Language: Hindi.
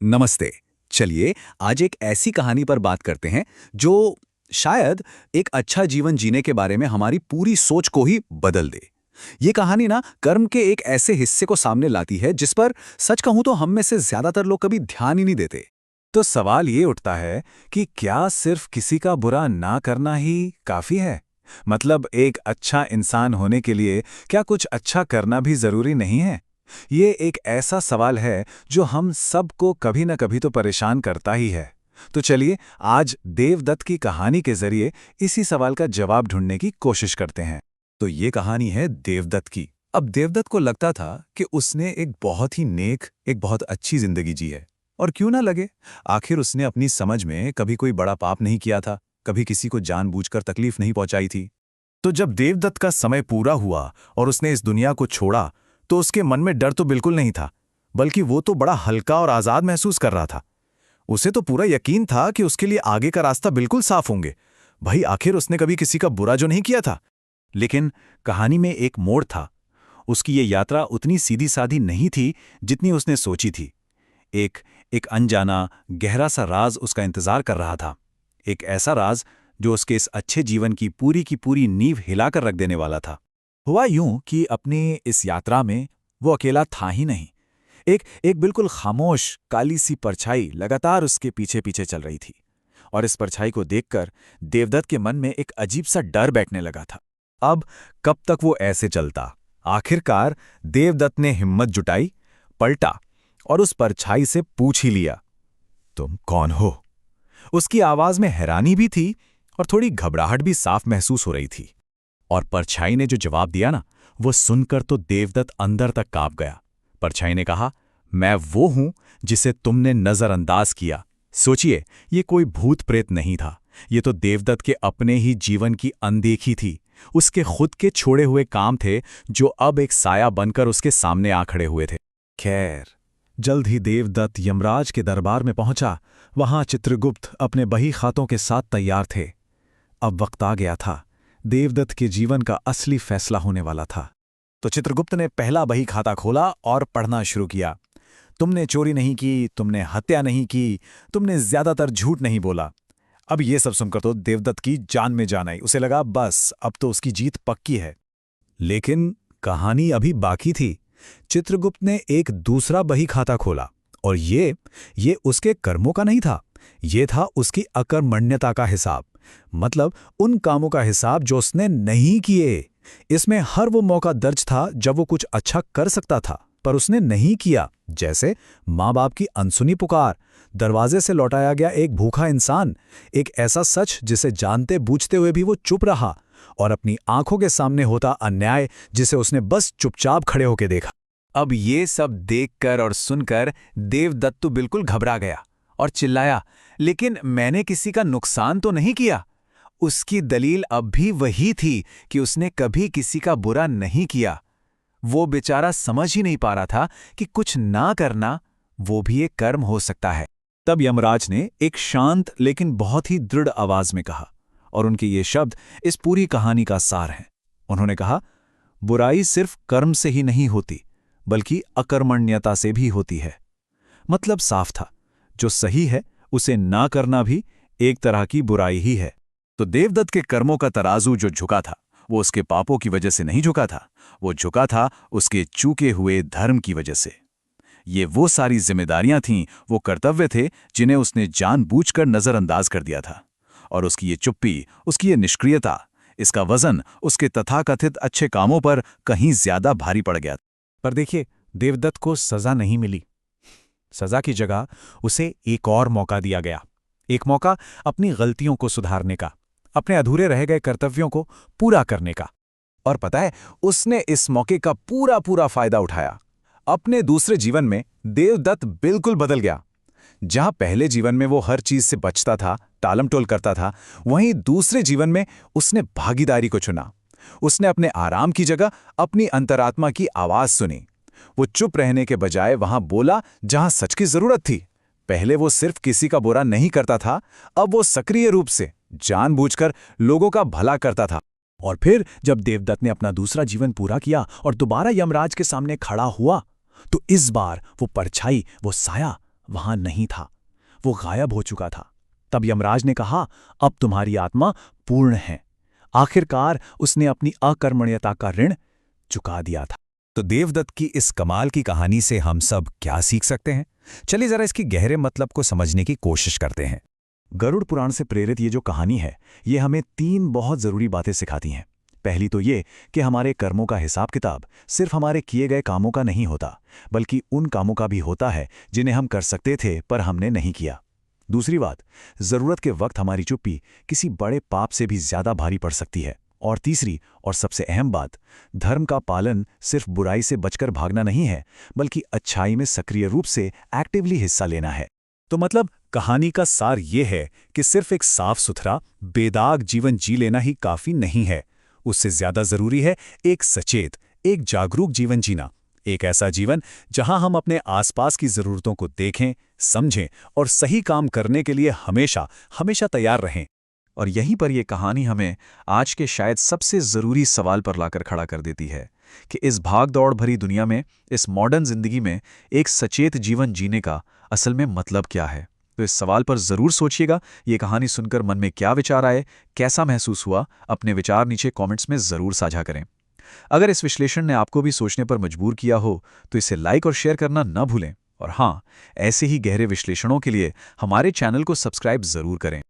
नमस्ते। चलिए आज एक ऐसी कहानी पर बात करते हैं जो शायद एक अच्छा जीवन जीने के बारे में हमारी पूरी सोच को ही बदल दे। ये कहानी ना कर्म के एक ऐसे हिस्से को सामने लाती है जिस पर सच कहूं तो हम में से ज्यादातर लोग कभी ध्यान ही नहीं देते। तो सवाल ये उठता है कि क्या सिर्फ किसी का बुरा ना करना ही काफी है? मतलब एक अच्छा इंसान होने के लिए क्या कुछ अच्छा करना भी जरूरी नहीं है? ये एक ऐसा सवाल है जो हम सबको कभी न कभी तो परेशान करता ही है। तो चलिए आज देवदत्त की कहानी के जरिए इसी सवाल का जवाब ढूंढने की कोशिश करते हैं। तो ये कहानी है देवदत्त की। अब देवदत्त को लगता था कि उसने एक बहुत ही नेक, एक बहुत अच्छी जिंदगी जी है। और क्यों ना लगे, आखिर उसने अपनी समझ में कभी कोई बड़ा पाप नहीं किया था, कभी किसी को जानबूझकर तकलीफ नहीं पहुंचाई थी। तो जब देवदत्त का समय पूरा हुआ और उसने इस दुनिया को छोड़ा, तो उसके मन में डर तो बिल्कुल नहीं था, बल्कि वो तो बड़ा हल्का और आजाद महसूस कर रहा था। उसे तो पूरा यकीन था कि उसके लिए आगे का रास्ता बिल्कुल साफ होंगे। भाई आखिर उसने कभी किसी का बुरा जो नहीं किया था। लेकिन कहानी में एक मोड़ था। उसकी ये यात्रा उतनी सीधी साधी नहीं थी जितनी उसने सोची थी। एक एक अनजाना गहरा सा राज उसका इंतजार कर रहा था। एक ऐसा राज जो उसके इस अच्छे जीवन की पूरी नींव हिलाकर रख देने वाला था। हुआ यूं कि अपनी इस यात्रा में वो अकेला था ही नहीं। एक एक बिल्कुल खामोश काली सी परछाई लगातार उसके पीछे पीछे चल रही थी। और इस परछाई को देखकर देवदत्त के मन में एक अजीब सा डर बैठने लगा था। अब कब तक वो ऐसे चलता? आखिरकार देवदत्त ने हिम्मत जुटाई, पलटा और उस परछाई से पूछ ही लिया, तुम कौन हो? उसकी आवाज में हैरानी भी थी और थोड़ी घबराहट भी साफ महसूस हो रही थी। और परछाई ने जो जवाब दिया ना, वो सुनकर तो देवदत्त अंदर तक कांप गया। परछाई ने कहा, मैं वो हूं जिसे तुमने नजरअंदाज किया। सोचिए, ये कोई भूत प्रेत नहीं था, ये तो देवदत्त के अपने ही जीवन की अनदेखी थी। उसके खुद के छोड़े हुए काम थे जो अब एक साया बनकर उसके सामने आ खड़े हुए थे। खैर, जल्द ही देवदत्त यमराज के दरबार में पहुंचा। वहां चित्रगुप्त अपने बही खातों के साथ तैयार थे। अब वक्त आ गया था। देवदत्त के जीवन का असली फैसला होने वाला था। तो चित्रगुप्त ने पहला बही खाता खोला और पढ़ना शुरू किया। तुमने चोरी नहीं की, तुमने हत्या नहीं की, तुमने ज्यादातर झूठ नहीं बोला। अब ये सब सुनकर तो देवदत्त की जान में जान आई। उसे लगा बस अब तो उसकी जीत पक्की है। लेकिन कहानी अभी बाकी थी। चित्रगुप्त ने एक दूसरा बही खाता खोला और ये उसके कर्मों का नहीं था, ये था उसकी अकर्मण्यता का हिसाब। मतलब उन कामों का हिसाब जो उसने नहीं किए। इसमें हर वो मौका दर्ज था जब वो कुछ अच्छा कर सकता था पर उसने नहीं किया, जैसे माँ बाप की अनसुनी पुकार, दरवाजे से लौटाया गया एक भूखा इंसान, एक ऐसा सच जिसे जानते बूझते हुए भी वो चुप रहा, और अपनी आंखों के सामने होता अन्याय जिसे उसने बस चुपचाप खड़े होकर देखा। अब ये सब देखकर और सुनकर देवदत्त तो बिल्कुल घबरा गया और चिल्लाया, लेकिन मैंने किसी का नुकसान तो नहीं किया। उसकी दलील अब भी वही थी कि उसने कभी किसी का बुरा नहीं किया। वो बेचारा समझ ही नहीं पा रहा था कि कुछ ना करना वो भी एक कर्म हो सकता है। तब यमराज ने एक शांत लेकिन बहुत ही दृढ़ आवाज में कहा, और उनके ये शब्द इस पूरी कहानी का सार हैं। उन्होंने कहा, बुराई सिर्फ कर्म से ही नहीं होती, बल्कि अकर्मण्यता से भी होती है। मतलब साफ था, जो सही है उसे ना करना भी एक तरह की बुराई ही है। तो देवदत्त के कर्मों का तराजू जो झुका था, वो उसके पापों की वजह से नहीं झुका था, वो झुका था उसके चूके हुए धर्म की वजह से। ये वो सारी जिम्मेदारियां थीं, वो कर्तव्य थे जिन्हें उसने जानबूझकर नजरअंदाज कर दिया था। और उसकी ये चुप्पी, उसकी ये निष्क्रियता, इसका वजन उसके तथाकथित अच्छे कामों पर कहीं ज्यादा भारी पड़ गया। पर देखिए, देवदत्त को सजा नहीं मिली। सजा की जगह उसे एक और मौका दिया गया। एक मौका अपनी गलतियों को सुधारने का, अपने अधूरे रह गए कर्तव्यों को पूरा करने का। और पता है, उसने इस मौके का पूरा पूरा फायदा उठाया। अपने दूसरे जीवन में देवदत्त बिल्कुल बदल गया। जहां पहले जीवन में वो हर चीज से बचता था, टालमटोल करता था, वहीं दूसरे जीवन में उसने भागीदारी को चुना। उसने अपने आराम की जगह अपनी अंतरात्मा की आवाज सुनी। वो चुप रहने के बजाय वहां बोला जहां सच की जरूरत थी। पहले वो सिर्फ किसी का बुरा नहीं करता था, अब वो सक्रिय रूप से जानबूझकर लोगों का भला करता था। और फिर जब देवदत्त ने अपना दूसरा जीवन पूरा किया और दोबारा यमराज के सामने खड़ा हुआ, तो इस बार वो परछाई, वो साया वहां नहीं था। वो गायब हो चुका था। तब यमराज ने कहा, अब तुम्हारी आत्मा पूर्ण है। आखिरकार उसने अपनी अकर्मण्यता का ऋण चुका दिया था। तो देवदत्त की इस कमाल की कहानी से हम सब क्या सीख सकते हैं? चलिए जरा इसकी गहरे मतलब को समझने की कोशिश करते हैं। गरुड़ पुराण से प्रेरित ये जो कहानी है, ये हमें 3 बहुत ज़रूरी बातें सिखाती हैं। पहली तो ये कि हमारे कर्मों का हिसाब किताब सिर्फ हमारे किए गए कामों का नहीं होता, बल्कि उन कामों का भी होता है जिन्हें हम कर सकते थे पर हमने नहीं किया। दूसरी बात, ज़रूरत के वक्त हमारी चुप्पी किसी बड़े पाप से भी ज़्यादा भारी पड़ सकती है। और तीसरी और सबसे अहम बात, धर्म का पालन सिर्फ बुराई से बचकर भागना नहीं है, बल्कि अच्छाई में सक्रिय रूप से एक्टिवली हिस्सा लेना है। तो मतलब कहानी का सार ये है कि सिर्फ एक साफ सुथरा बेदाग जीवन जी लेना ही काफी नहीं है। उससे ज्यादा जरूरी है एक सचेत, एक जागरूक जीवन जीना। एक ऐसा जीवन जहां हम अपने आसपास की जरूरतों को देखें, समझें और सही काम करने के लिए हमेशा हमेशा तैयार रहें। और यहीं पर यह कहानी हमें आज के शायद सबसे ज़रूरी सवाल पर लाकर खड़ा कर देती है कि इस भाग-दौड़ भरी दुनिया में, इस मॉडर्न ज़िंदगी में एक सचेत जीवन जीने का असल में मतलब क्या है? तो इस सवाल पर ज़रूर सोचिएगा। ये कहानी सुनकर मन में क्या विचार आए, कैसा महसूस हुआ, अपने विचार नीचे कमेंट्स में ज़रूर साझा करें। अगर इस विश्लेषण ने आपको भी सोचने पर मजबूर किया हो, तो इसे लाइक और शेयर करना न भूलें। और हाँ, ऐसे ही गहरे विश्लेषणों के लिए हमारे चैनल को सब्सक्राइब ज़रूर करें।